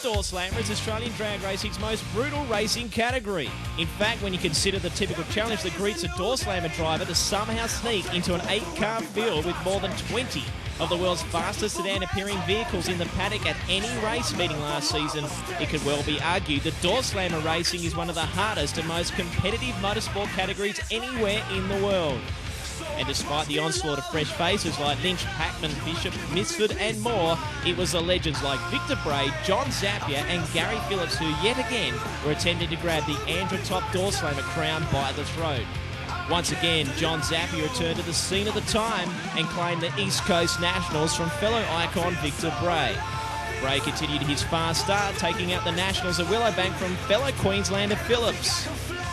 Doorslammer is Australian drag racing's most brutal racing category. In fact, when you consider the typical challenge that greets a Doorslammer driver to somehow sneak into an 8-car field with more than 20 of the world's fastest sedan-appearing vehicles in the paddock at any race meeting last season, it could well be argued that Doorslammer racing is one of the hardest and most competitive motorsport categories anywhere in the world. And despite the onslaught of fresh faces like Lynch, Packman, Bishop, Misford and more, it was the legends like Victor Bray, John Zappia and Gary Phillips who yet again were attempting to grab the Andrew Top Doorslammer crown by the throat. Once again, John Zappia returned to the scene of the time and claimed the East Coast Nationals from fellow icon Victor Bray. Bray continued his fast start, taking out the Nationals at Willowbank from fellow Queenslander Phillips.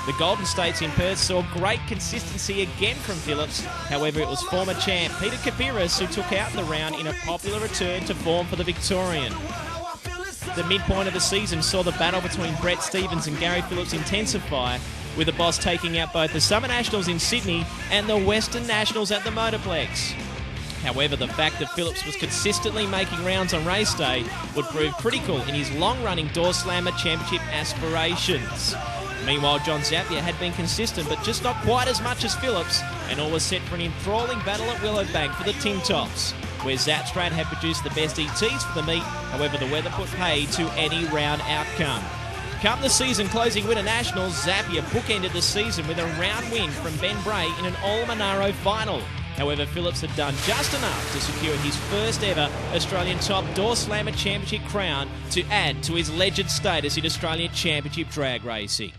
The Golden States in Perth saw great consistency again from Phillips. However, it was former champ Peter Kapiris who took out the round in a popular return to form for the Victorian. The midpoint of the season saw the battle between Brett Stevens and Gary Phillips intensify, with the boss taking out both the Summer Nationals in Sydney and the Western Nationals at the Motorplex. However, the fact that Phillips was consistently making rounds on race day would prove critical in his long-running Doorslammer Championship aspirations. Meanwhile, John Zappia had been consistent, but just not quite as much as Phillips, and all was set for an enthralling battle at Willowbank for the Tin Tops, where Zapstrad had produced the best ETs for the meet. However, the weather put paid to any round outcome. Come the season closing winner Nationals, Zappia bookended the season with a round win from Ben Bray in an all-Monaro final. However, Phillips had done just enough to secure his first ever Australian Top Doorslammer Championship crown to add to his legend status in Australian Championship drag racing.